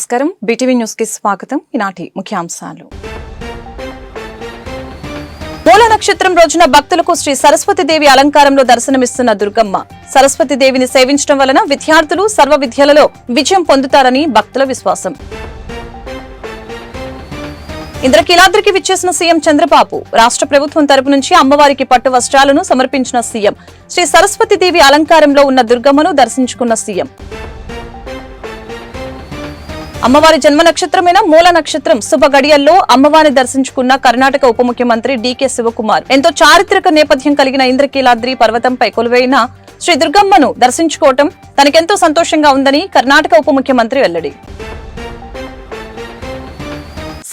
నమస్కారం. BTV news కి స్వాగతం. ఈనాటి ముఖ్యాంశాలు. మూల నక్షత్రం రోజున భక్తులకు శ్రీ సరస్వతీదేవి అలంకారంలో దర్శనమిస్తున్న దుర్గమ్మ. సరస్వతీదేవిని సేవించడం వలన విద్యార్థులు సర్వ విద్యలలో విజయం పొందుతారని భక్తుల విశ్వాసం. ఇంద్రకీలాద్రికి విచ్చేసిన సీఎం చంద్రబాబు. రాష్ట్ర ప్రభుత్వం తరపు నుంచి అమ్మవారికి పట్టు వస్త్రాలను సమర్పించిన సీఎం. శ్రీ సరస్వతీదేవి అలంకారంలో ఉన్న దుర్గమ్మను దర్శించుకున్న సీఎం. అమ్మవారి జన్మ నక్షత్రమైన మూల నక్షత్రం శుభ గడియల్లో అమ్మవారిని దర్శించుకున్న కర్ణాటక ఉప ముఖ్యమంత్రి డీకే శివకుమార్. ఎంతో చారిత్రక నేపథ్యం కలిగిన ఇంద్రకీలాద్రి పర్వతంపై కొలువైన శ్రీ దుర్గమ్మను దర్శించుకోవటం తనకెంతో సంతోషంగా ఉందని కర్ణాటక ఉప ముఖ్యమంత్రి వెల్లడి.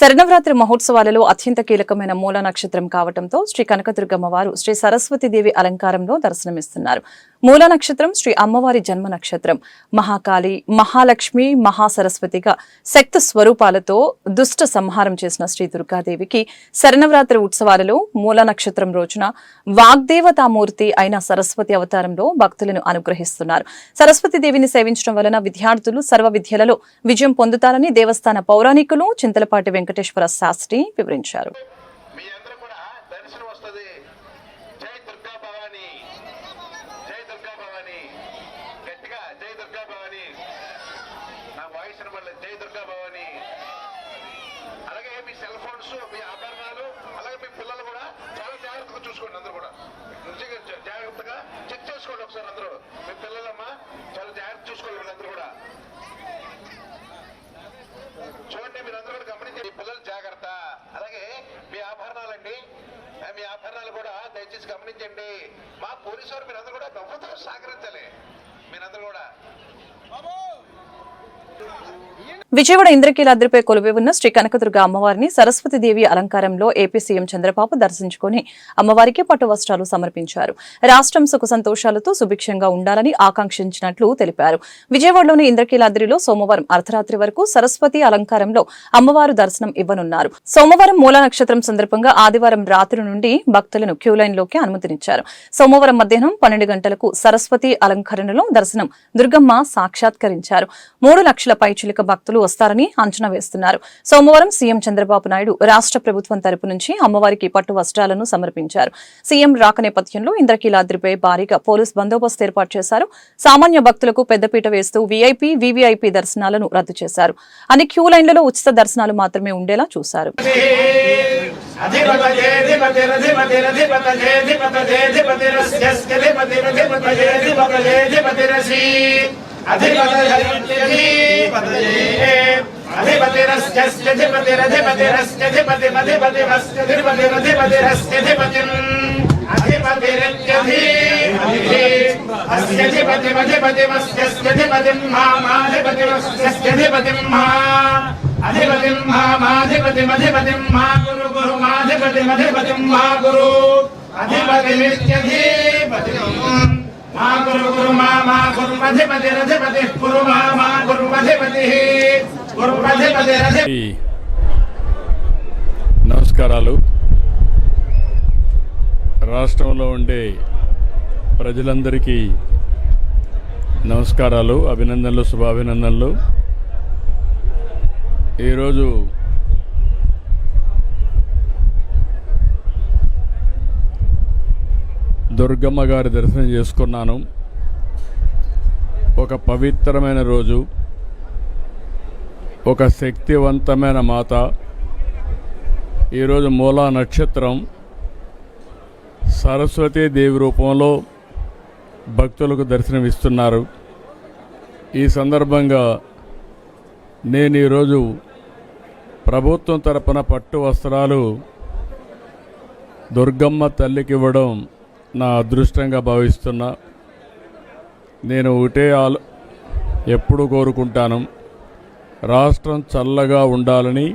శరన్నవరాత్రి మహోత్సవాలలో అత్యంత కీలకమైన మూల నక్షత్రం కావడంతో శ్రీ కనకదుర్గమ్మ వారు శ్రీ సరస్వతీదేవి అలంకారంలో దర్శనమిస్తున్నారు. మూల నక్షత్రం శ్రీ అమ్మవారి జన్మ నక్షత్రం. మహాకాళి, మహాలక్ష్మి, మహాసరస్వతిగా శక్తి స్వరూపాలతో దుష్ట సంహారం చేసిన శ్రీ దుర్గాదేవికి శరన్నవరాత్రి ఉత్సవాలలో మూల నక్షత్రం రోజున వాగ్దేవతామూర్తి అయిన సరస్వతి అవతారంలో భక్తులను అనుగ్రహిస్తున్నారు. సరస్వతీదేవిని సేవించడం వలన విద్యార్థులు సర్వ విద్యలలో విజయం పొందుతారని దేవస్థాన పౌరాణికులు చింతలపాటి వెంకటేశ్వర శాస్త్రి వివరించారు. చూసుకోండి, అందరూ కూడా జాగ్రత్తగా చెక్ చేసుకోండి. ఒకసారి అందరూ మీ పిల్లలమ్మా చాలా జాగ్రత్త చూసుకోండి. వీళ్ళందరూ కూడా చూడండి, మీరందరూ కూడా గమనించండి. పిల్లలు జాగ్రత్త. అలాగే మీ ఆభరణాలండి, మీ ఆభరణాలు కూడా దయచేసి గమనించండి. మా పోలీసు వారు మీరందరూ కూడా నవ్వుతూ సహకరించాలి. మీరందరూ కూడా విజయవాడ ఇంద్రకీలాద్రిపై కొలువై ఉన్న శ్రీ కనకదుర్గ అమ్మవారిని సరస్వతీదేవి అలంకారంలో ఏపీ సీఎం చంద్రబాబు దర్శించుకుని అమ్మవారికి పట్టు వస్త్రాలు సమర్పించారు. రాష్ట్రం సుఖ సంతోషాలతో సుభిక్షంగా ఉండాలని ఆకాంక్షించినట్లు తెలిపారు. విజయవాడలోని ఇంద్రకీలాద్రిలో సోమవారం అర్ధరాత్రి వరకు సరస్వతి అలంకారంలో అమ్మవారు దర్శనం ఇవ్వనున్నారు. సోమవారం మూల నక్షత్రం సందర్భంగా ఆదివారం రాత్రి నుండి భక్తులను క్యూలైన్లోకి అనుమతినిచ్చారు. సోమవారం మధ్యాహ్నం 12 గంటలకు సరస్వతి అలంకరణలో దర్శనం దుర్గమ్మ సాక్షాత్కరించారు. 3 లక్షల పైచిలుక భక్తులు వస్తారని అంచనా వేస్తున్నారు. సోమవారం సీఎం చంద్రబాబు నాయుడు రాష్ట్ర ప్రభుత్వం తరపు నుంచి అమ్మవారికి పట్టు వస్త్రాలను సమర్పించారు. సీఎం రాక నేపథ్యంలో ఇంద్రకీలాద్రిపై భారీగా పోలీస్ బందోబస్తు ఏర్పాటు చేశారు. సామాన్య భక్తులకు పెద్దపీట వేస్తూ వీఐపీ, వీవీఐపీ దర్శనాలను రద్దు చేశారు. అన్ని క్యూ లైన్లలో ఉచిత దర్శనాలు మాత్రమే ఉండేలా చూశారు. నమస్కారాలు. రాష్ట్రంలో ఉండే ప్రజలందరికీ నమస్కారాలు, అభినందనలు, శుభాభినందనలు. ఈరోజు దుర్గమ్మ గారి దర్శనం చేసుకున్నాను. ఒక పవిత్రమైన రోజు, ఒక శక్తివంతమైన మాత. ఈరోజు మూలా నక్షత్రం. సరస్వతీదేవి రూపంలో భక్తులకు దర్శనమిస్తున్నారు. ఈ సందర్భంగా నేను ఈరోజు ప్రభుత్వం తరపున పట్టు వస్త్రాలు దుర్గమ్మ తల్లికి ఇవ్వడం నా అదృష్టంగా భావిస్తున్నా. నేను ఒకటే ఎప్పుడు కోరుకుంటాను, రాష్ట్రం చల్లగా ఉండాలని.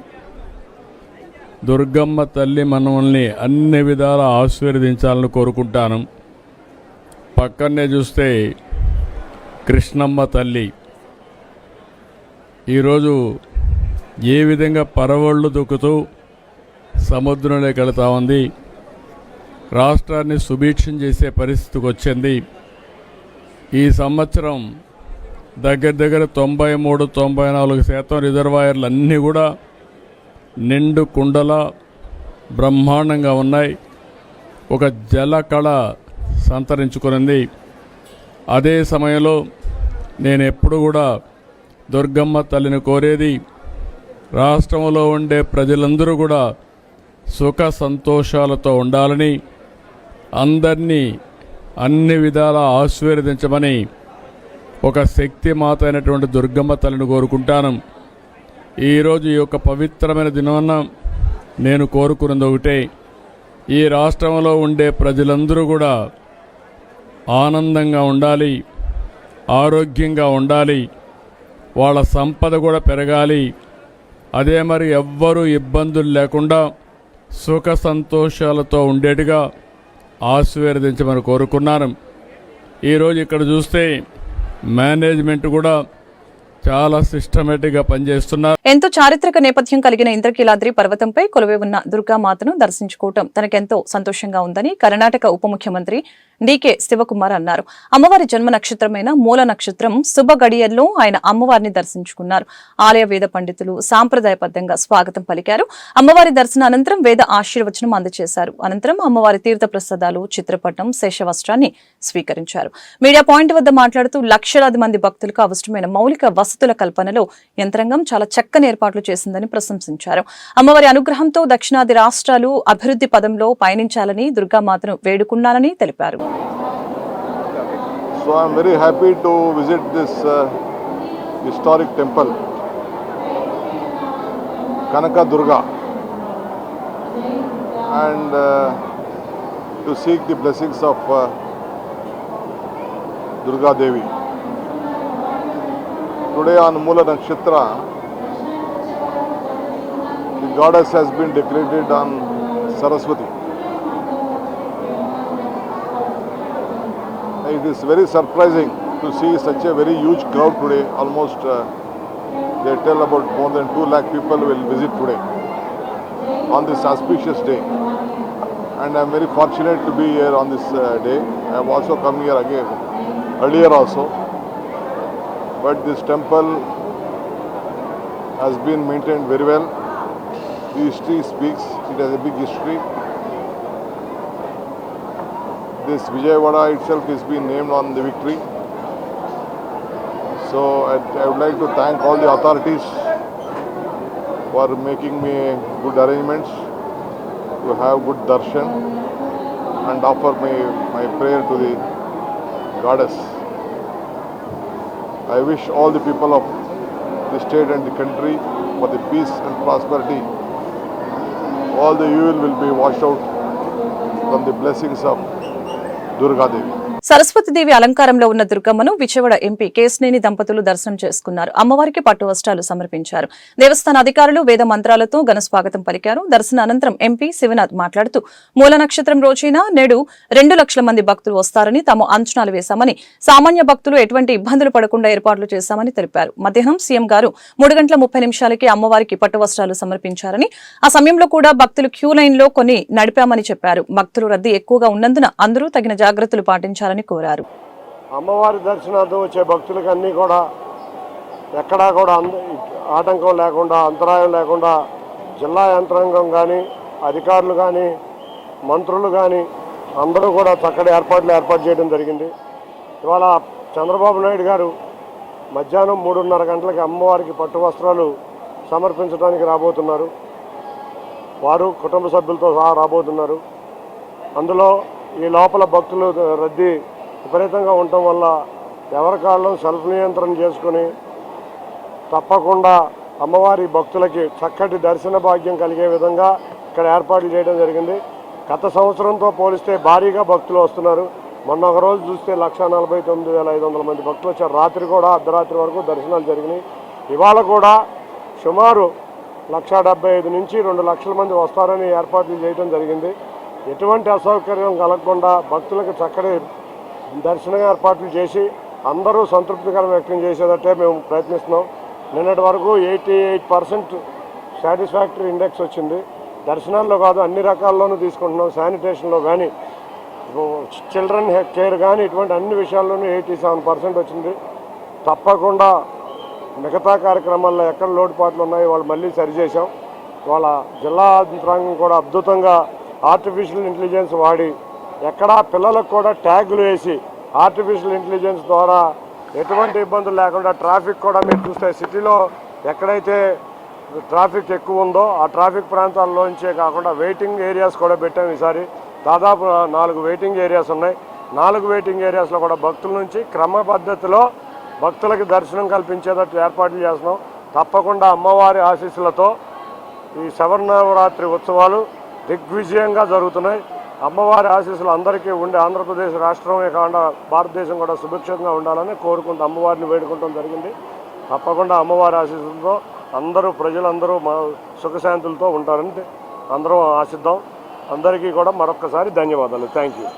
దుర్గమ్మ తల్లి మనల్ని అన్ని విధాల ఆశీర్వదించాలని కోరుకుంటాను. పక్కనే చూస్తే కృష్ణమ్మ తల్లి ఈరోజు ఏ విధంగా పరవళ్ళు దొక్కుతూ సముద్రంలోకి వెళుతూ ఉంది. రాష్ట్రాన్ని సుభిక్షం చేసే పరిస్థితికి వచ్చింది. ఈ సంవత్సరం దగ్గర దగ్గర 93-94% రిజర్వాయర్లు అన్నీ కూడా నిండు కుండల బ్రహ్మాండంగా ఉన్నాయి. ఒక జలకళ సంతరించుకునింది. అదే సమయంలో నేను ఎప్పుడు కూడా దుర్గమ్మ తల్లిని కోరేది రాష్ట్రంలో ఉండే ప్రజలందరూ కూడా సుఖ సంతోషాలతో ఉండాలని, అందరినీ అన్ని విధాలా ఆశీర్వదించమని ఒక శక్తి మాత అయినటువంటి దుర్గమ్మ తల్లిని కోరుకుంటాను. ఈరోజు ఈ యొక్క పవిత్రమైన దినాన నేను కోరుకున్నది ఒకటే, ఈ రాష్ట్రంలో ఉండే ప్రజలందరూ కూడా ఆనందంగా ఉండాలి, ఆరోగ్యంగా ఉండాలి, వాళ్ళ సంపద కూడా పెరగాలి. అదే మరి ఎవ్వరూ ఇబ్బందులు లేకుండా సుఖ సంతోషాలతో ఉండేట్టుగా ఆశీర్వదించమని కోరుకున్నాను. ఈరోజు ఇక్కడ చూస్తే మేనేజ్మెంట్ కూడా చాలా సిస్టమేటిక్గా పనిచేస్తున్నారు. ఎంతో చారిత్రక నేపథ్యం కలిగిన ఇంద్రకీలాద్రి పర్వతంపై కొలువై ఉన్న దుర్గామాతను దర్శించుకోవటం తనకెంతో సంతోషంగా ఉందని కర్ణాటక ఉప ముఖ్యమంత్రి డీకే శివకుమార్ అన్నారు. అమ్మవారి జన్మ నక్షత్రమైన మూల నక్షత్రం శుభ గడియల్లో ఆయన అమ్మవారిని దర్శించుకున్నారు. ఆలయ వేద పండితులు సాంప్రదాయబద్ధంగా స్వాగతం పలికారు. అమ్మవారి దర్శన అనంతరం వేద ఆశీర్వచనం అందజేశారు. అనంతరం అమ్మవారి తీర్థ ప్రసాదాలు, చిత్రపటం, శేషవస్త్రాన్ని స్వీకరించారు. మీడియా పాయింట్ వద్ద మాట్లాడుతూ లక్షలాది మంది భక్తులకు అవసరమైన మౌలిక వసతుల కల్పనలో యంత్రాంగం చాలా చక్కని ఏర్పాట్లు చేసిందని ప్రశంసించారు. అమ్మవారి అనుగ్రహంతో దక్షిణాది రాష్ట్రాలు అభివృద్ధి పదంలో పయనించాలని దుర్గామాతను వేడుకున్నానని తెలిపారు. So I am very happy to visit this historic temple, Kanaka Durga, and to seek the blessings of Durga Devi. Today on Mula Nakshatra, the goddess has been declared on Saraswati. It is very surprising to see such a very huge crowd today. Almost they tell about more than 2 lakh people will visit today on this auspicious day. And I am very fortunate to be here on this day. I have also come here again earlier also. But this temple has been maintained very well. The history speaks, it has a big history. This Vijayawada itself is being named on the victory. So I would like to thank all the authorities for making me good arrangements to have good darshan and offer my prayer to the goddess. I wish all the people of the state and the country for the peace and prosperity. All the evil will be washed out from the blessings of Durga Devi. Saraswatidevi అలంకారంలో ఉన్న దుర్గమ్మను Vijayawada MP Kesineni దంపతులు దర్శనం చేసుకున్నారు. అమ్మవారికి పట్టు వస్త్రాలు సమర్పించారు. దేవస్థాన అధికారులు వేద మంత్రాలతో ఘన స్వాగతం పలికారు. దర్శన అనంతరం ఎంపీ శివనాథ్ మాట్లాడుతూ మూల నక్షత్రం రోజైన నేడు 2 లక్షల మంది భక్తులు వస్తారని తాము అంచనాలు వేశామని, సామాన్య భక్తులు ఎటువంటి ఇబ్బందులు పడకుండా ఏర్పాట్లు చేశామని తెలిపారు. మధ్యాహ్నం సీఎం గారు 3:30 అమ్మవారికి పట్టు వస్త్రాలు సమర్పించారని, ఆ సమయంలో కూడా భక్తులు క్యూ లైన్ లో కొన్ని నడిపామని చెప్పారు. భక్తులు రద్దీ ఎక్కువగా ఉన్నందున అందరూ తగిన జాగ్రత్తలు పాటించాలని కోరారు. అమ్మవారి దర్శనార్థం వచ్చే భక్తులకు అన్నీ కూడా ఎక్కడా కూడా ఆటంకం లేకుండా, అంతరాయం లేకుండా జిల్లా యంత్రాంగం కానీ, అధికారులు కానీ, మంత్రులు కానీ అందరూ కూడా చక్కటి ఏర్పాటు చేయడం జరిగింది. ఇవాళ చంద్రబాబు నాయుడు గారు మధ్యాహ్నం 3:30 గంటలకి అమ్మవారికి పట్టు వస్త్రాలు సమర్పించడానికి రాబోతున్నారు. వారు కుటుంబ సభ్యులతో సహా రాబోతున్నారు. అందులో ఈ లోపల భక్తులు రద్దీ విపరీతంగా ఉండటం వల్ల ఎవరి కాళ్ళం సెల్ఫ్ నియంత్రణ చేసుకుని తప్పకుండా అమ్మవారి భక్తులకి చక్కటి దర్శన భాగ్యం కలిగే విధంగా ఇక్కడ ఏర్పాట్లు చేయడం జరిగింది. గత సంవత్సరంతో పోలిస్తే భారీగా భక్తులు వస్తున్నారు. మొన్న ఒక రోజు చూస్తే 1,49,500 మంది భక్తులు వచ్చారు. రాత్రి కూడా అర్ధరాత్రి వరకు దర్శనాలు జరిగినాయి. ఇవాళ కూడా సుమారు 1,75,000 నుంచి 2 లక్షల మంది వస్తారని ఏర్పాట్లు చేయడం జరిగింది. ఎటువంటి అసౌకర్యం కలగకుండా భక్తులకు చక్కటి దర్శన ఏర్పాట్లు చేసి అందరూ సంతృప్తికరం వ్యక్తం చేసేటట్టే మేము ప్రయత్నిస్తున్నాం. నిన్నటి వరకు 88% సాటిస్ఫాక్టరీ ఇండెక్స్ వచ్చింది. దర్శనాల్లో కాదు, అన్ని రకాల్లోనూ తీసుకుంటున్నాం. శానిటేషన్లో కానీ, చిల్డ్రన్ కేర్ కానీ, ఇటువంటి అన్ని విషయాల్లోనూ 87% వచ్చింది. తప్పకుండా మిగతా కార్యక్రమాల్లో ఎక్కడ లోటుపాట్లు ఉన్నాయో వాళ్ళు మళ్ళీ సరిచేసాం. వాళ్ళ జిల్లా యంత్రాంగం కూడా అద్భుతంగా ఆర్టిఫిషియల్ ఇంటెలిజెన్స్ వాడి ఎక్కడా పిల్లలకు కూడా ట్యాగులు వేసి ఆర్టిఫిషియల్ ఇంటెలిజెన్స్ ద్వారా ఎటువంటి ఇబ్బందులు లేకుండా ట్రాఫిక్ కూడా మీరు చూస్తే సిటీలో ఎక్కడైతే ట్రాఫిక్ ఎక్కువ ఉందో ఆ ట్రాఫిక్ ప్రాంతాల్లోంచే కాకుండా వెయిటింగ్ ఏరియాస్ కూడా పెట్టాం. ఈసారి దాదాపు 4 వెయిటింగ్ ఏరియాస్ ఉన్నాయి. 4 వెయిటింగ్ ఏరియాస్లో కూడా భక్తుల నుంచి క్రమ పద్ధతిలో భక్తులకి దర్శనం కల్పించేటట్టు ఏర్పాట్లు చేస్తున్నాం. తప్పకుండా అమ్మవారి ఆశీస్సులతో ఈ శబరినవరాత్రి ఉత్సవాలు దిగ్విజయంగా జరుగుతున్నాయి. అమ్మవారి ఆశీస్సులు అందరికీ ఉండి ఆంధ్రప్రదేశ్ రాష్ట్రమే కాకుండా భారతదేశం కూడా సుభిక్షంగా ఉండాలని కోరుకుంటూ అమ్మవారిని వేడుకుంటాం జరిగింది. తప్పకుండా అమ్మవారి ఆశీస్సులతో అందరూ ప్రజలందరూ సుఖశాంతులతో ఉంటారని అందరం ఆశిద్దాం. అందరికీ కూడా మరొక్కసారి ధన్యవాదాలు. Thank you.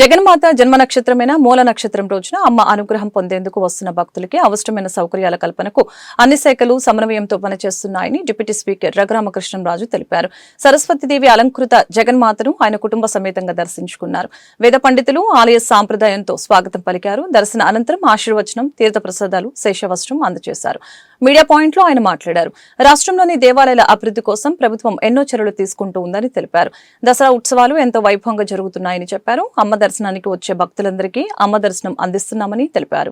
జగన్మాత జన్మ నక్షత్రమైన మూల నక్షత్రం రోజున అమ్మ అనుగ్రహం పొందేందుకు వస్తున్న భక్తులకి అవసరమైన సౌకర్యాల కల్పనకు అన్ని శాఖలు సమన్వయంతో పనిచేస్తున్నాయని డిప్యూటీ స్పీకర్ రఘురామకృష్ణంరాజు తెలిపారు. సరస్వతీదేవి అలంకృత జగన్మాతను ఆయన కుటుంబ సమేతంగా దర్శించుకున్నారు. వేద పండితులు ఆలయ సాంప్రదాయంతో స్వాగతం పలికారు. దర్శన అనంతరం ఆశీర్వచనం, తీర్థప్రసాదాలు, శేషవస్త్రం అందజేశారు. మీడియా పాయింట్ లో ఆయన మాట్లాడారు. రాష్ట్రంలోని దేవాలయాల అభివృద్ధి కోసం ప్రభుత్వం ఎన్నో చర్యలు తీసుకుంటూ ఉందని తెలిపారు. దసరా ఉత్సవాలు ఎంతో వైభవంగా జరుగుతున్నాయని చెప్పారు. అమ్మ దర్శనానికి వచ్చే భక్తులందరికీ అమ్మ దర్శనం అందిస్తున్నామని తెలిపారు.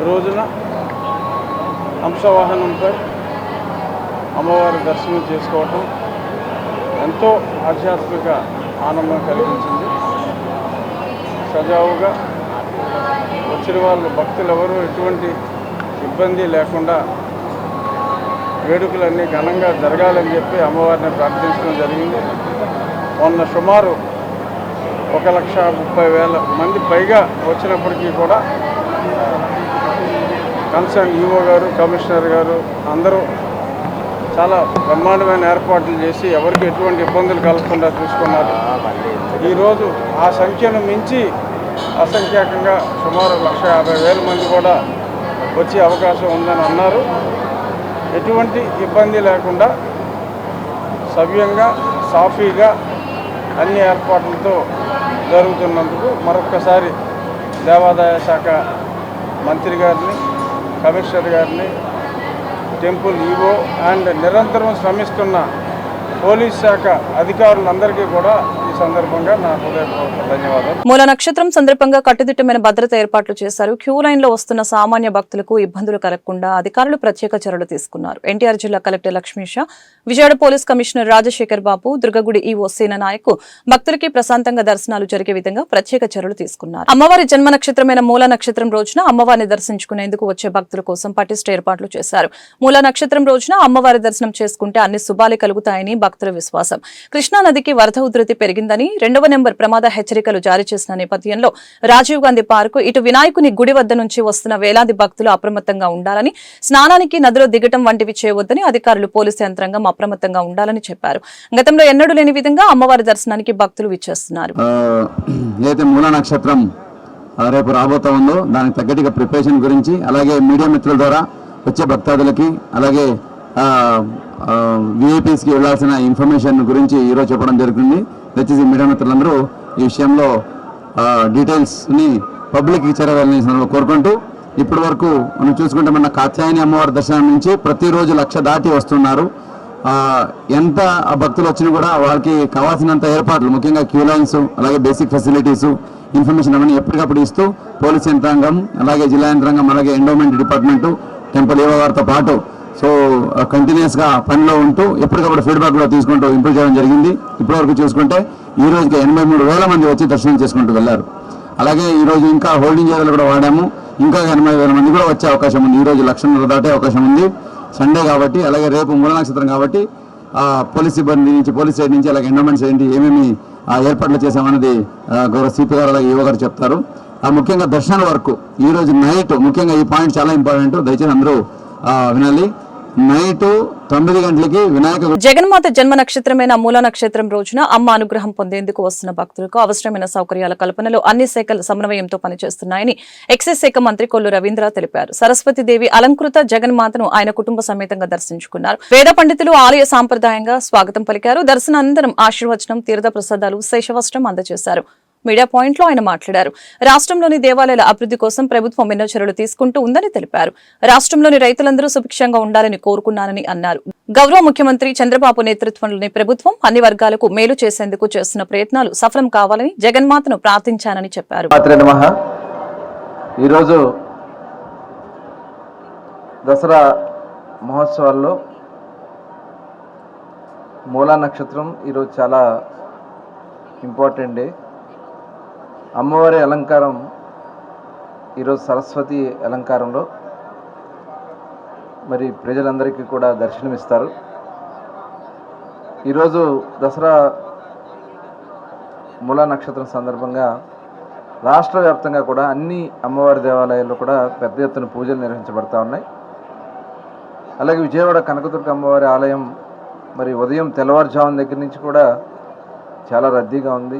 రోజున హంసవాహనంపై అమ్మవారి దర్శనం చేసుకోవటం ఎంతో ఆధ్యాత్మిక ఆనందం కలిగించింది. సజావుగా వచ్చిన వాళ్ళు భక్తులు ఎవరు ఎటువంటి ఇబ్బంది లేకుండా వేడుకలన్నీ ఘనంగా జరగాలని చెప్పి అమ్మవారిని ప్రార్థించడం జరిగింది. మొన్న సుమారు 1,30,000 మంది పైగా వచ్చినప్పటికీ కూడా కన్సర్న్ ఈఓ గారు, కమిషనర్ గారు అందరూ చాలా బ్రహ్మాండమైన ఏర్పాట్లు చేసి ఎవరికి ఎటువంటి ఇబ్బందులు కలగకుండా చూసుకున్నారు. ఈరోజు ఆ సంఖ్యను మించి అసంఖ్యాకంగా సుమారు 1,50,000 మంది కూడా వచ్చే అవకాశం ఉందని అన్నారు. ఎటువంటి ఇబ్బంది లేకుండా సవ్యంగా సాఫీగా అన్ని ఏర్పాట్లతో జరుగుతున్నందుకు మరొక్కసారి దేవాదాయ శాఖ మంత్రి గారిని, కమిషనర్ గారిని, టెంపుల్ ఈవో అండ్ నిరంతరం శ్రమిస్తున్న పోలీస్ శాఖ అధికారులందరికీ కూడా ఈ సందర్భంగా నా హృదయపూర్వక ధన్యవాదాలు. మూల నక్షత్రం సందర్భంగా కట్టుదిట్టమైన భద్రత ఏర్పాట్లు చేశారు. క్యూ లైన్ లో వస్తున్న సామాన్య భక్తులకు ఇబ్బందులు కలగకుండా అధికారులు ప్రత్యేక చర్యలు తీసుకున్నారు. ఎన్టీఆర్ జిల్లా collector Lakshmisha, Vijayawada police commissioner Rajasekhar Babu, దుర్గగుడి ఈవో సేననాయకు భక్తులకి ప్రశాంతంగా దర్శనాలు జరిగే విధంగా ప్రత్యేక చర్యలు తీసుకున్నారు. అమ్మవారి జన్మ నక్షత్రమైన మూల నక్షత్రం రోజున అమ్మవారిని దర్శించుకునేందుకు వచ్చే భక్తుల కోసం పటిష్ట ఏర్పాట్లు చేశారు. మూల నక్షత్రం రోజున అమ్మవారి దర్శనం చేసుకుంటే అన్ని శుభాలే కలుగుతాయని భక్తుల విశ్వాసం. కృష్ణా నదికి వరద ఉధృతి పెరిగిందని 2వ నెంబర్ ప్రమాద హెచ్చరికలు జారీ చేసిన నేపథ్యంలో రాజీవ్ గాంధీ పార్కు, ఇటు వినాయకుని గుడి వద్ద నుంచి వస్తున్న వేలాది భక్తులు అప్రమత్తంగా ఉండాలని, స్నానానికి నదిలో దిగటం వంటివి చేయవద్దని అధికారులు, పోలీసు యంత్రాంగం అప్రమత్తంగా ఉండాలని చెప్పారు. గతంలో ఎన్నడూ లేని విధంగా అమ్మవారి దర్శనానికి భక్తులు విచ్చేస్తున్నారు. ఏదైతే మూల నక్షత్రం రేపు రాబోతా ఉందో దానికి తగ్గట్టుగా ప్రిపరేషన్ గురించి, అలాగే మీడియా మిత్రుల ద్వారా వచ్చే భక్తాదులకి, అలాగే విఐపీస్కి వెళ్లాల్సిన ఇన్ఫర్మేషన్ గురించి ఈరోజు చెప్పడం జరుగుతుంది. దయచేసి మీడియా మిత్రులందరూ ఈ విషయంలో డీటెయిల్స్ని పబ్లిక్కి చేరవేయాలని కోరుకుంటూ, ఇప్పటి వరకు మనం చూసుకుంటే మన కాత్యాయని అమ్మవారి దర్శనం నుంచి ప్రతిరోజు 1,00,000 దాటి వస్తున్నారు. ఎంత భక్తులు వచ్చినా కూడా వాళ్ళకి కావాల్సినంత ఏర్పాట్లు, ముఖ్యంగా క్యూ లైన్స్, అలాగే బేసిక్ ఫెసిలిటీసు, ఇన్ఫర్మేషన్ అవన్నీ ఎప్పటికప్పుడు ఇస్తూ పోలీస్ యంత్రాంగం, అలాగే జిల్లా యంత్రాంగం, అలాగే ఎండోమెంట్ డిపార్ట్మెంటు, టెంపుల్ ఈవో వారితో పాటు కంటిన్యూస్గా పనిలో ఉంటూ ఎప్పటికప్పుడు ఫీడ్బ్యాక్ కూడా తీసుకుంటూ ఇంప్రూవ్ చేయడం జరిగింది. ఇప్పటివరకు చూసుకుంటే ఈ రోజుకి 83,000 మంది వచ్చి దర్శనం చేసుకుంటూ వెళ్ళారు. అలాగే ఈరోజు ఇంకా హోల్డింగ్ ఏరియాలు కూడా వాడాము. ఇంకా 80,000 మంది కూడా వచ్చే అవకాశం ఉంది. ఈరోజు 1,00,000 దాటే అవకాశం ఉంది, సండే కాబట్టి. అలాగే రేపు మూల నక్షత్రం కాబట్టి పోలీస్ సిబ్బంది నుంచి, పోలీస్ సైడ్ నుంచి, అలాగే ఎండోమెంట్ సైడ్ నుంచి ఏమేమి ఏర్పాట్లు చేశామన్నది గౌరవ సిపి గారు, అలాగే ఈవో గారు చెప్తారు. ముఖ్యంగా దర్శనాల వరకు ఈరోజు నైట్, ముఖ్యంగా ఈ పాయింట్ చాలా ఇంపార్టెంట్, దయచేసి అందరూ వినాలి. నైట్ 9 గంటలకి వినాయక జగన్మాత జన్మ నక్షత్రమైన మూల నక్షత్రం రోజున అమ్మ అనుగ్రహం పొందేందుకు వస్తున్న భక్తులకు అవసరమైన సౌకర్యాల కల్పనలో అన్ని శాఖల సమన్వయంతో పనిచేస్తున్నాయని ఎక్సైజ్ శాఖ మంత్రి కొల్లు రవీంద్ర తెలిపారు. సరస్వతీదేవి అలంకృత జగన్మాతను ఆయన కుటుంబ సమేతంగా దర్శించుకున్నారు. వేద పండితులు ఆలయ సాంప్రదాయంగా స్వాగతం పలికారు. దర్శనానంతరం ఆశీర్వచనం, తీర్థ ప్రసాదాలు, శేషవస్త్రం అందజేశారు. మీడియా పాయింట్ లో ఆయన మాట్లాడారు. రాష్ట్రంలోని దేవాలయాల అభివృద్ధి కోసం ప్రభుత్వం ఎన్నో చర్యలు తీసుకుంటూ ఉందని తెలిపారు. రాష్ట్రంలోని రైతులందరూ సుభిక్షంగా ఉండాలని కోరుకున్నానని అన్నారు. గౌరవ ముఖ్యమంత్రి చంద్రబాబు నేతృత్వంలోని ప్రభుత్వం అన్ని వర్గాలకు మేలు చేసేందుకు చేస్తున్న ప్రయత్నాలు సఫలం కావాలని జగన్మాతను ప్రార్థించానని చెప్పారు. ఈరోజు దసరా మహోత్సవాల్లో మూలా నక్షత్రం ఈరోజు చాలా ఇంపార్టెంట్ డే. అమ్మవారి అలంకారం ఈరోజు సరస్వతి అలంకారంలో మరి ప్రజలందరికీ కూడా దర్శనమిస్తారు. ఈరోజు దసరా మూలా నక్షత్రం సందర్భంగా రాష్ట్ర వ్యాప్తంగా కూడా అన్ని అమ్మవారి దేవాలయాల్లో కూడా పెద్ద ఎత్తున పూజలు నిర్వహించబడతా ఉన్నాయి. అలాగే విజయవాడ కనకదుర్గ అమ్మవారి ఆలయం మరి ఉదయం తెల్లవారుజామున దగ్గర నుంచి కూడా చాలా రద్దీగా ఉంది.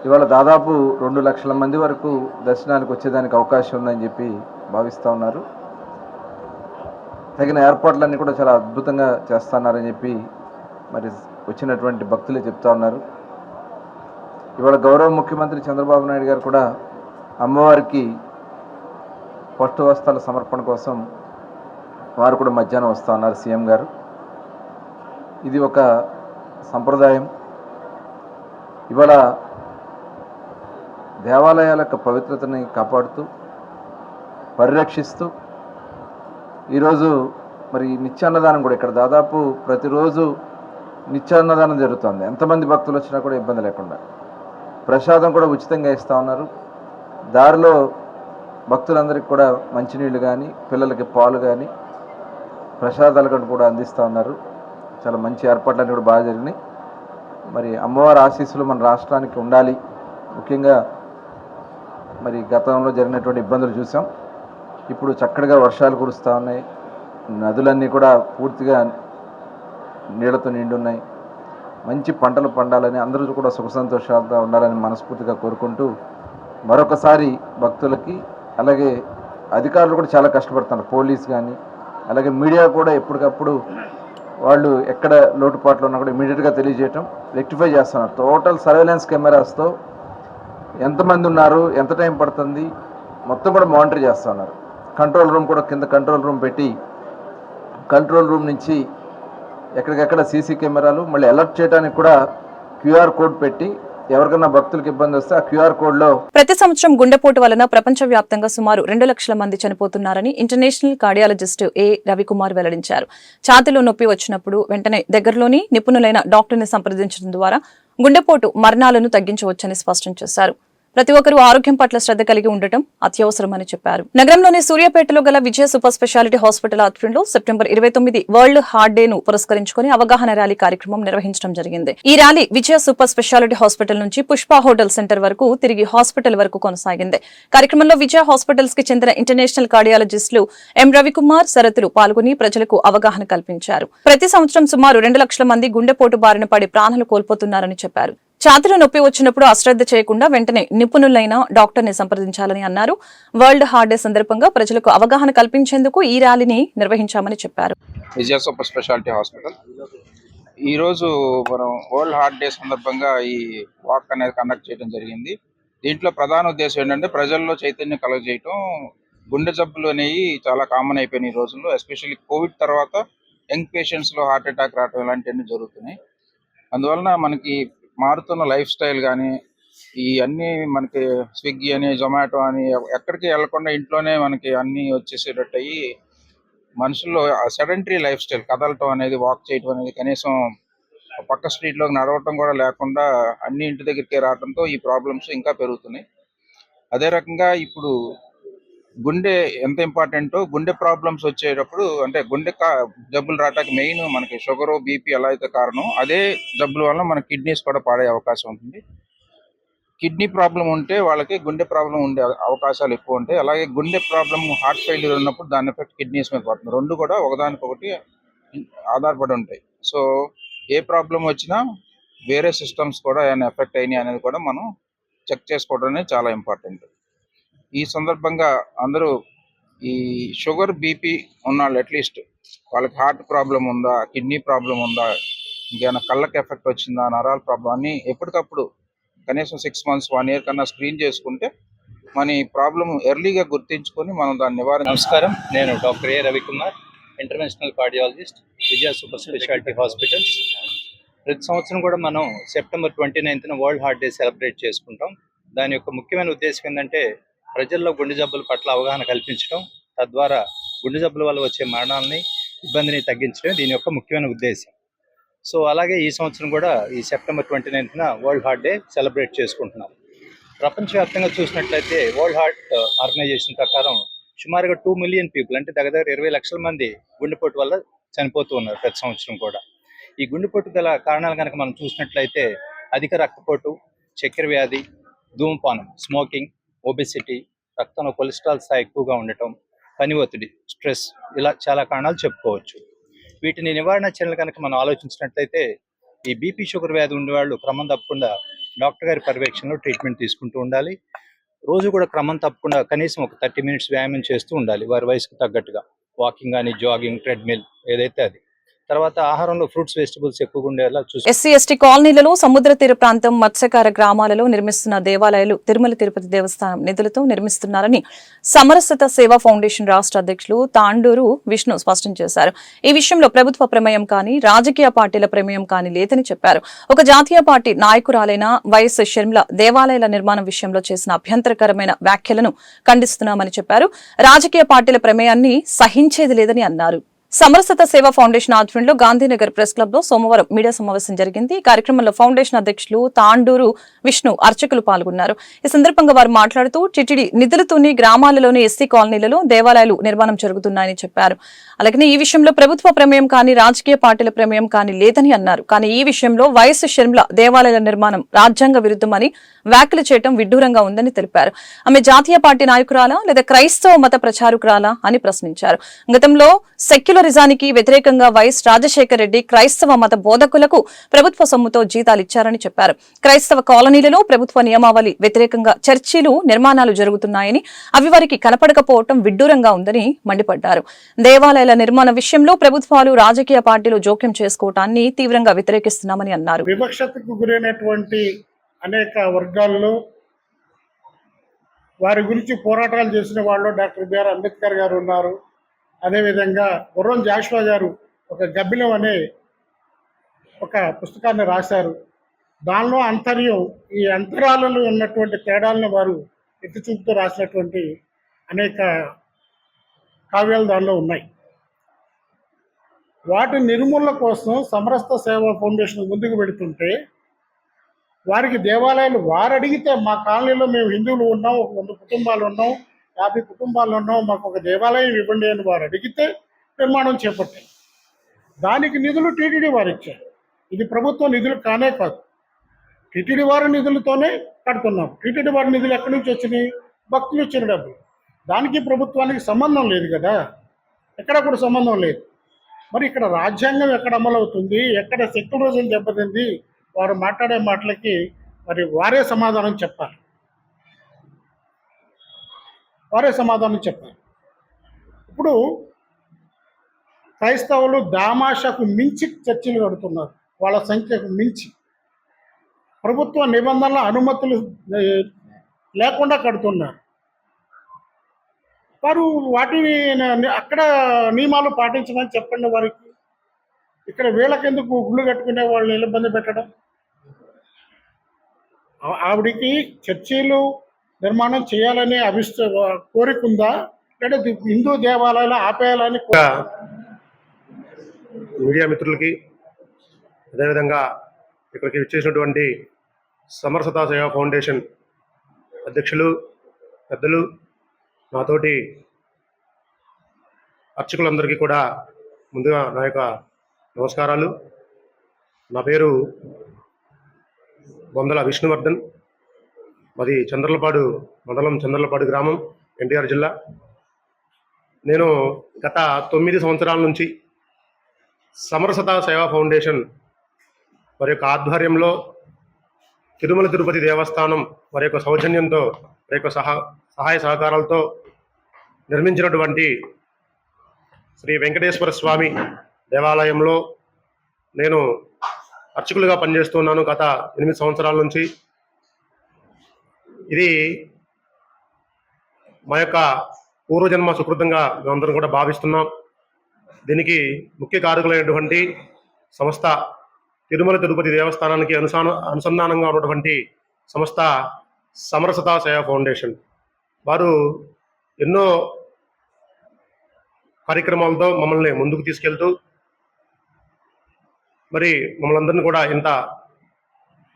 ఇవాళ దాదాపు 2 లక్షల మంది వరకు దర్శనానికి వచ్చేదానికి అవకాశం ఉందని చెప్పి భావిస్తూ ఉన్నారు. తగిన ఏర్పాట్లన్నీ కూడా చాలా అద్భుతంగా చేస్తున్నారని చెప్పి మరి వచ్చినటువంటి భక్తులే చెప్తా ఉన్నారు. ఇవాళ గౌరవ ముఖ్యమంత్రి చంద్రబాబు నాయుడు గారు కూడా అమ్మవారికి పట్టు వస్త్రాల సమర్పణ కోసం వారు కూడా మధ్యాహ్నం వస్తూ ఉన్నారు. సీఎం గారు, ఇది ఒక సంప్రదాయం. ఇవాళ దేవాలయాల యొక్క పవిత్రతని కాపాడుతూ పరిరక్షిస్తూ ఈరోజు మరి నిత్యాన్నదానం కూడా ఇక్కడ దాదాపు ప్రతిరోజు నిత్యాన్నదానం జరుగుతుంది. ఎంతమంది భక్తులు వచ్చినా కూడా ఇబ్బంది లేకుండా ప్రసాదం కూడా ఉచితంగా ఇస్తూ ఉన్నారు. దారిలో భక్తులందరికీ కూడా మంచినీళ్ళు కానీ పిల్లలకి పాలు కానీ ప్రసాదాలు కూడా అందిస్తూ ఉన్నారు. చాలా మంచి ఏర్పాట్లన్నీ కూడా బాగా జరిగినాయి. మరి అమ్మవారి ఆశీస్సులు మన రాష్ట్రానికి ఉండాలి. ముఖ్యంగా మరి గతంలో జరిగినటువంటి ఇబ్బందులు చూసాం. ఇప్పుడు చక్కగా వర్షాలు కురుస్తూ ఉన్నాయి. నదులన్నీ కూడా పూర్తిగా నీళ్లతో నిండి ఉన్నాయి. మంచి పంటలు పండాలని అందరూ కూడా సుఖ సంతోషాలతో ఉండాలని మనస్ఫూర్తిగా కోరుకుంటూ మరొకసారి భక్తులకి అలాగే అధికారులు కూడా చాలా కష్టపడుతున్నారు. పోలీస్ కానీ అలాగే మీడియా కూడా ఎప్పటికప్పుడు వాళ్ళు ఎక్కడ లోటుపాట్లు ఉన్నా కూడా ఇమీడియట్గా తెలియజేయటం, రెక్టిఫై చేస్తున్నారు. టోటల్ సర్వేలెన్స్ కెమెరాస్తో ఎంతమంది ఉన్నారు, ఎంత టైం పడుతుంది మొత్తం కూడా మానిటర్ చేస్తున్నారు. కంట్రోల్ రూమ్ కూడా కింద కంట్రోల్ రూమ్ పెట్టి కంట్రోల్ రూమ్ నుంచి ఎక్కడికెక్కడ సీసీ కెమెరాలు మళ్ళీ అలర్ట్ చేయడానికి కూడా QR కోడ్ పెట్టి ఎవరికైనా భక్తులకు ఇబ్బంది వస్తే ఆ QR కోడ్లో. ప్రతి సంవత్సరం గుండెపోటు వలన ప్రపంచవ్యాప్తంగా సుమారు 2 లక్షల మంది చనిపోతున్నారని ఇంటర్నేషనల్ కార్డియాలజిస్ట్ ఏ రవికుమార్ వెల్లడించారు. ఛాతీలో నొప్పి వచ్చినప్పుడు వెంటనే దగ్గరలోని నిపుణులైన డాక్టర్ని సంప్రదించడం ద్వారా గుండెపోటు మరణాలను తగ్గించవచ్చని స్పష్టం చేశారు. ప్రతి ఒక్కరూ ఆరోగ్యం పట్ల శ్రద్ధ కలిగి ఉండటం అత్యవసరమని చెప్పారు. నగరంలోని సూర్యాపేటలో గల విజయ సూపర్ స్పెషాలిటీ హాస్పిటల్ ఆధ్వర్యంలో సెప్టెంబర్ 29 వరల్డ్ హార్ట్ డే ను పురస్కరించుకుని అవగాహన ర్యాలీ కార్యక్రమం నిర్వహించడం జరిగింది. ఈ ర్యాలీ విజయ సూపర్ స్పెషాలిటీ హాస్పిటల్ నుంచి పుష్ప హోటల్ సెంటర్ వరకు తిరిగి హాస్పిటల్ వరకు కొనసాగింది. కార్యక్రమంలో విజయ హాస్పిటల్స్ కి చెందిన ఇంటర్నేషనల్ కార్డియాలజిస్టులు ఎం రవికుమార్, శరతులు పాల్గొని ప్రజలకు అవగాహన కల్పించారు. ప్రతి సంవత్సరం సుమారు 2 లక్షల మంది గుండెపోటు బారిన పడి ప్రాణాలు కోల్పోతున్నారని చెప్పారు. ఛాతీలో నొప్పి వచ్చినప్పుడు అశ్రద్ధ చేయకుండా వెంటనే నిపుణులైన డాక్టర్ని సంప్రదించాలని అన్నారు. వరల్డ్ హార్ట్ డే సందర్భంగా ప్రజలకు అవగాహన కల్పించేందుకు ఈ ర్యాలీని నిర్వహించామని చెప్పారు. విజయ సూపర్ స్పెషాలిటీ హాస్పిటల్ ఈరోజు మనం వరల్డ్ హార్ట్ డే సందర్భంగా ఈ వాక్ అనేది కండక్ట్ చేయడం జరిగింది. దీంట్లో ప్రధాన ఉద్దేశం ఏంటంటే ప్రజల్లో చైతన్యం కలుగజేయటం. గుండె జబ్బులు అనేవి చాలా కామన్ అయిపోయినాయి ఈ రోజుల్లో. ఎస్పెషల్లీ కోవిడ్ తర్వాత యంగ్ పేషెంట్స్లో హార్ట్ అటాక్ రావడం ఇలాంటివన్నీ జరుగుతున్నాయి. అందువలన మనకి మారుతున్న లైఫ్ స్టైల్ కానీ ఈ అన్నీ మనకి స్విగ్గీ అని జొమాటో అని ఎక్కడికి వెళ్లకుండా ఇంట్లోనే మనకి అన్నీ వచ్చేసేటట్టు అయ్యి మనుషుల్లో సెడెంటరీ లైఫ్ స్టైల్, కదలటం అనేది, వాక్ చేయటం అనేది, కనీసం పక్క స్ట్రీట్లోకి నడవటం కూడా లేకుండా అన్ని ఇంటి దగ్గరికి రావడంతో ఈ ప్రాబ్లమ్స్ ఇంకా పెరుగుతున్నాయి. అదే రకంగా ఇప్పుడు గుండె ఎంత ఇంపార్టెంటో గుండె ప్రాబ్లమ్స్ వచ్చేటప్పుడు అంటే గుండె జబ్బులు రావడానికి మెయిన్ మనకి షుగరు, బీపీ ఎలా అయితే కారణం, అదే జబ్బుల వల్ల మన కిడ్నీస్ కూడా పాడే అవకాశం ఉంటుంది. కిడ్నీ ప్రాబ్లం ఉంటే వాళ్ళకి గుండె ప్రాబ్లం ఉండే అవకాశాలు ఎక్కువ ఉంటాయి. అలాగే గుండె ప్రాబ్లం, హార్ట్ ఫెయిల్యూర్ ఉన్నప్పుడు దాని ఎఫెక్ట్ కిడ్నీస్ మీద పడుతుంది. రెండు కూడా ఒకదానికొకటి ఆధారపడి ఉంటాయి. సో ఏ ప్రాబ్లం వచ్చినా వేరే సిస్టమ్స్ కూడా ఏమైనా ఎఫెక్ట్ అయినాయి అనేది కూడా మనం చెక్ చేసుకోవడం అనేది చాలా ఇంపార్టెంట్. ఈ సందర్భంగా అందరూ ఈ షుగర్, బీపీ ఉన్నాళ్ళు అట్లీస్ట్ వాళ్ళకి హార్ట్ ప్రాబ్లం ఉందా, కిడ్నీ ప్రాబ్లం ఉందా, ఇంకేమైనా కళ్ళకి ఎఫెక్ట్ వచ్చిందా, నరాల ప్రాబ్లం అన్నీ ఎప్పటికప్పుడు కనీసం 6 months 1 year కన్నా స్క్రీన్ చేసుకుంటే మన ఈ ప్రాబ్లం ఎర్లీగా గుర్తించుకొని మనం దాన్ని నివారణ. నమస్కారం, నేను doctor A Ravikumar, interventional cardiologist, Vijaya super speciality hospitals. ప్రతి సంవత్సరం కూడా మనం సెప్టెంబర్ 29న వరల్డ్ హార్ట్ డే సెలబ్రేట్ చేసుకుంటాం. దాని యొక్క ముఖ్యమైన ఉద్దేశం ఏంటంటే ప్రజల్లో గుండె జబ్బుల పట్ల అవగాహన కల్పించడం, తద్వారా గుండె జబ్బుల వల్ల వచ్చే మరణాలని, ఇబ్బందిని తగ్గించడం దీని యొక్క ముఖ్యమైన ఉద్దేశం. సో అలాగే ఈ సంవత్సరం కూడా ఈ సెప్టెంబర్ 29న వరల్డ్ హార్ట్ డే సెలబ్రేట్ చేసుకుంటున్నాం. ప్రపంచవ్యాప్తంగా చూసినట్లయితే వరల్డ్ హార్ట్ ఆర్గనైజేషన్ ప్రకారం సుమారుగా 2 million పీపుల్, అంటే దగ్గర 20 లక్షల మంది గుండెపోటు వల్ల చనిపోతూ ఉన్నారు ప్రతి సంవత్సరం కూడా. ఈ గుండెపోటు గల కారణాలు కనుక మనం చూసినట్లయితే అధిక రక్తపోటు, చక్కెర వ్యాధి, ధూమపానం, స్మోకింగ్, ఒబెసిటీ, రక్తంలో కొలెస్ట్రాల్ స్థాయి ఎక్కువగా ఉండటం, పని ఒత్తిడి, స్ట్రెస్, ఇలా చాలా కారణాలు చెప్పుకోవచ్చు. వీటిని నివారణ చర్యలు కనుక మనం ఆలోచించినట్లయితే ఈ బీపీ, షుగర్ వ్యాధి ఉండేవాళ్ళు క్రమం తప్పకుండా డాక్టర్ గారి పర్యవేక్షణలో ట్రీట్మెంట్ తీసుకుంటూ ఉండాలి. రోజు కూడా క్రమం తప్పకుండా కనీసం ఒక 30 minutes వ్యాయామం చేస్తూ ఉండాలి, వారి వయసుకు తగ్గట్టుగా. వాకింగ్ కానీ, జాగింగ్, ట్రెడ్మిల్ ఏదైతే అది. తర్వాత ఆహారంలో ఫ్రూట్స్, వెజిటబుల్స్ ఎక్కువగా ఉండేలా చూసి ఎస్సీ ఎస్టీ కాలనీలలో, సముద్ర తీర ప్రాంతం, మత్స్యకార గ్రామాలలో నిర్మిస్తున్న దేవాలయాలు తిరుమల తిరుపతి దేవస్థానం నిధులతో నిర్మిస్తున్నారని సమరసత సేవా ఫౌండేషన్ రాష్ట్ర అధ్యక్షులు తాండూరు విష్ణు స్పష్టం చేశారు. ఈ విషయంలో ప్రభుత్వ ప్రమేయం కానీ, రాజకీయ పార్టీల ప్రమేయం కానీ లేదని చెప్పారు. ఒక జాతీయ పార్టీ నాయకురాలైన వైఎస్ షర్మిల దేవాలయాల నిర్మాణం విషయంలో చేసిన అభ్యంతరకరమైన వ్యాఖ్యలను ఖండిస్తున్నామని చెప్పారు. రాజకీయ పార్టీల ప్రమేయాన్ని సహించేది లేదని అన్నారు. సమరసత సేవా ఫౌండేషన్ ఆధ్వర్యంలో గాంధీనగర్ ప్రెస్ క్లబ్ లో సోమవారం మీడియా సమావేశం జరిగింది. ఈ కార్యక్రమంలో ఫౌండేషన్ అధ్యక్షులు తాండూరు విష్ణు, అర్చకులు పాల్గొన్నారు. ఈ సందర్భంగా వారు మాట్లాడుతూ టిటిడి నిధులతోని గ్రామాలలోని ఎస్సీ కాలనీలలో దేవాలయాలు నిర్మాణం జరుగుతున్నాయని చెప్పారు. అలాగే ఈ విషయంలో ప్రభుత్వ ప్రమేయం కానీ, రాజకీయ పార్టీల ప్రమేయం కానీ లేదని అన్నారు. కానీ ఈ విషయంలో వైఎస్ షర్మిల దేవాలయాల నిర్మాణం రాజ్యాంగ విరుద్ధమని వ్యాఖ్యలు చేయడం విడ్డూరంగా ఉందని తెలిపారు. ఆమె జాతీయ పార్టీ నాయకురాలా లేదా క్రైస్తవ మత ప్రచారకురాలా అని ప్రశ్నించారు. గతంలో సెక్యులరిజానికి వ్యతిరేకంగా వైఎస్ రాజశేఖర రెడ్డి క్రైస్తవ మత బోధకులకు ప్రభుత్వ సొమ్ముతో జీతాలు ఇచ్చారని చెప్పారు. క్రైస్తవ కాలనీలలో ప్రభుత్వ నియమావళి వ్యతిరేకంగా చర్చిలు, నిర్మాణాలు జరుగుతున్నాయని, అవి వారికి కనపడకపోవటం విడ్డూరంగా ఉందని మండిపడ్డారు. దేవాలయాల నిర్మాణ విషయంలో ప్రభుత్వాలు, రాజకీయ పార్టీలు జోక్యం చేసుకోవటాన్ని తీవ్రంగా వ్యతిరేకిస్తున్నామని అన్నారు. వివక్షతకు గురైనటువంటి అనేక వర్గాల్లో వారి గురించి పోరాటాలు చేసిన వాళ్ళు డాక్టర్ బిఆర్ అంబేద్కర్ గారు ఉన్నారు. అదేవిధంగా గుర్రం జాషువా గారు ఒక గబ్బిలం అనే ఒక పుస్తకాన్ని రాశారు. దానిలో అంతర్యం, ఈ అంతరాలలో ఉన్నటువంటి తేడాలను వారు ఎత్తి చూపుతూ రాసినటువంటి అనేక కావ్యాలు దానిలో ఉన్నాయి. వాటి నిర్మూలన కోసం సమరసత సేవా ఫౌండేషన్ ముందుకు పెడుతుంటే వారికి దేవాలయాలు వారు అడిగితే, మా కాలనీలో మేము హిందువులు ఉన్నాం, ఒక 100 కుటుంబాలు ఉన్నాం, 50 కుటుంబాలు ఉన్నాం, మాకు ఒక దేవాలయం ఇవ్వండి అని వారు అడిగితే నిర్మాణం చేపట్టారు. దానికి నిధులు టీటీడీ వారు ఇచ్చారు. ఇది ప్రభుత్వ నిధులు కానే కాదు, టీటీడీ వారి నిధులతోనే కడుతున్నాం. టీటీడీ వారి నిధులు ఎక్కడి నుంచి వచ్చినాయి? భక్తులు ఇచ్చిన డబ్బులు. దానికి ప్రభుత్వానికి సంబంధం లేదు కదా, ఎక్కడ కూడా సంబంధం లేదు. మరి ఇక్కడ రాజ్యాంగం ఎక్కడ అమలవుతుంది, ఎక్కడ సెక్యులరిజం దెబ్బతింది? వారు మాట్లాడే మాటలకి మరి వారే సమాధానం చెప్పాలి. ఇప్పుడు క్రైస్తవులు దామాషకు మించి చర్చిలు కడుతున్నారు, వాళ్ళ సంఖ్యకు మించి. ప్రభుత్వ నిబంధనల అనుమతులు లేకుండా కడుతున్నారు. వారు వాటిని అక్కడ నియమాలు పాటించమని చెప్పండి వారికి. ఇక్కడ వీళ్ళకెందుకు గుళ్ళు కట్టుకునే వాళ్ళని ఇబ్బంది పెట్టడం? ఆవిడికి చర్చీలు నిర్మాణం చేయాలని కోరిక ఉందా, లేదా హిందూ దేవాలయాలు ఆపేయాలని? మీడియా మిత్రులకి, అదేవిధంగా ఇక్కడికి వచ్చేసినటువంటి సమరసత సేవా ఫౌండేషన్ అధ్యక్షులు, పెద్దలు, నాతోటి అర్చకులందరికీ కూడా ముందుగా నా యొక్క నమస్కారాలు. నా పేరు బొందల విష్ణువర్ధన్. మాది చంద్రలపాడు మండలం, చంద్రలపాడు గ్రామం, ఎన్టీఆర్ జిల్లా. నేను గత 9 సంవత్సరాల నుంచి సమరసత సేవా ఫౌండేషన్ వారి యొక్క ఆధ్వర్యంలో తిరుమల తిరుపతి దేవస్థానం వారి యొక్క సౌజన్యంతో, వారి యొక్క సహాయ సహకారాలతో నిర్మించినటువంటి శ్రీ వెంకటేశ్వర స్వామి దేవాలయంలో నేను అర్చకులుగా పనిచేస్తున్నాను గత 8 సంవత్సరాల నుంచి. ఇది మా యొక్క పూర్వజన్మ సుకృతంగా మేమందరం కూడా భావిస్తున్నాం. దీనికి ముఖ్య కారకులైనటువంటి సంస్థ తిరుమల తిరుపతి దేవస్థానానికి అనుసంధానంగా ఉన్నటువంటి సంస్థ సమరసతా సేవ ఫౌండేషన్. వారు ఎన్నో కార్యక్రమాలతో మమ్మల్ని ముందుకు తీసుకెళ్తూ మరి మమ్మల్ని అందరినీ కూడా ఇంత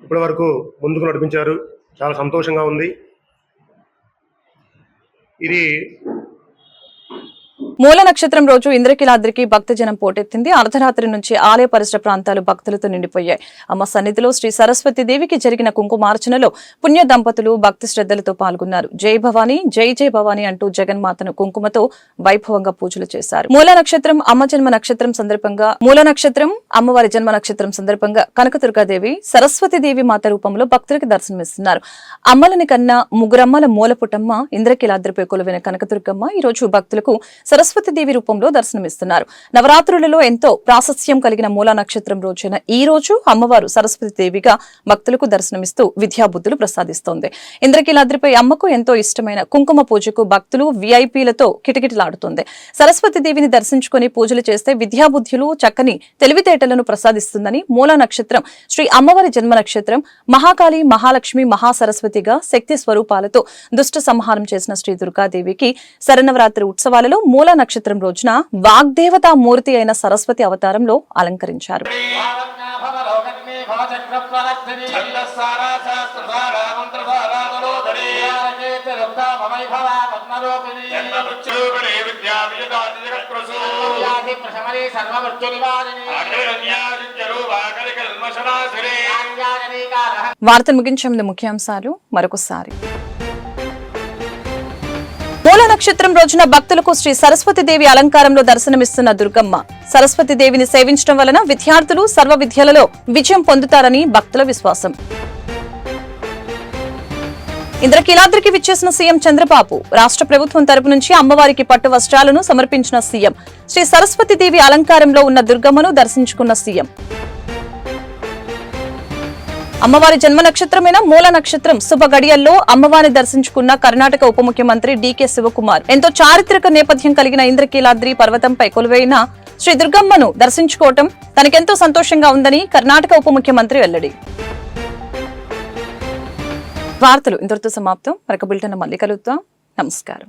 ఇప్పటి వరకు ముందుకు నడిపించారు. చాలా సంతోషంగా ఉంది. ఇది మూల నక్షత్రం రోజు ఇంద్రకీలాద్రికి భక్తజనం పోటెత్తింది. అర్ధరాత్రి నుంచి ఆలయ పరిసర ప్రాంతాలు భక్తులతో నిండిపోయాయి. అమ్మ సన్నిధిలో శ్రీ సరస్వతి దేవికి జరిగిన కుంకుమార్చనలో పుణ్య దంపతులు భక్తి శ్రద్ధలతో పాల్గొన్నారు. జై భవానీ, జై జై భవానీ అంటూ జగన్మాతను కుంకుమతో వైభవంగా పూజలు చేశారు. మూల నక్షత్రం అమ్మవారి జన్మ నక్షత్రం సందర్భంగా కనకదుర్గాదేవి సరస్వతి దేవి మాత రూపంలో భక్తులకు దర్శనమిస్తున్నారు. అమ్మలని కన్నా ముగ్గురమ్మల మూలపుటమ్మ ఇంద్రకీలాద్రిపై కొలువైన కనకదుర్గమ్మ ఈ రోజు భక్తులకు సరస్వతి దేవి రూపంలో దర్శనమిస్తున్నారు. నవరాత్రులలో ఎంతో ప్రాశస్త్యం కలిగిన మూలా నక్షత్రం రోజైన ఈ రోజు అమ్మవారు సరస్వతి దేవిగా భక్తులకు దర్శనమిస్తూ విద్యాబుద్ధులు ప్రసాదిస్తోంది. ఇంద్రకీలాద్రిపై అమ్మకు ఎంతో ఇష్టమైన కుంకుమ పూజకు భక్తులు విఐపీలతో కిటకిటలాడుతోంది. సరస్వతి దేవిని దర్శించుకుని పూజలు చేస్తే విద్యాబుద్ధులు చక్కని తెలివితేటలను ప్రసాదిస్తుందని మూలా నక్షత్రం శ్రీ అమ్మవారి జన్మ నక్షత్రం. మహాకాళి, మహాలక్ష్మి, మహాసరస్వతిగా శక్తి స్వరూపాలతో దుష్ట సంహారం చేసిన శ్రీ దుర్గాదేవికి శరన్నవరాత్రి ఉత్సవాలలో మూల నక్షత్రం రోజున వాగ్దేవతా మూర్తి అయిన సరస్వతి అవతారంలో అలంకరించారు. వార్తలు ముగించే ముందు ముఖ్యాంశాలు మరొకసారి. మూల నక్షత్రం రోజున భక్తులకు శ్రీ సరస్వతి దేవి అలంకారంలో దర్శనమిస్తున్న దుర్గమ్మ. సరస్వతి దేవిని సేవించడం వలన విద్యార్థులు సర్వ విద్యలలో విజయం పొందుతారని భక్తుల విశ్వాసం. ఇంద్రకీలాద్రికి విచ్చేసిన సీఎం చంద్రబాబు. రాష్ట్ర ప్రభుత్వం తరపు నుంచి అమ్మవారికి పట్టు వస్త్రాలను సమర్పించిన సీఎం. శ్రీ సరస్వతి దేవి అలంకారంలో ఉన్న దుర్గమ్మను దర్శించుకున్న సీఎం. అమ్మవారి జన్మ నక్షత్రమైన మూల నక్షత్రం శుభ గడియల్లో అమ్మవారిని దర్శించుకున్న కర్ణాటక ఉప ముఖ్యమంత్రి డీకే శివకుమార్. ఎంతో చారిత్రక నేపథ్యం కలిగిన ఇంద్రకీలాద్రి పర్వతంపై కొలువైన శ్రీ దుర్గమ్మను దర్శించుకోవటం తనకెంతో సంతోషంగా ఉందని కర్ణాటక ఉప ముఖ్యమంత్రి వెల్లడి. వార్తలు ఇంతటితో సమాప్తం. మరొక బులెటిన్ మళ్ళీ కలుద్దాం. నమస్కారం.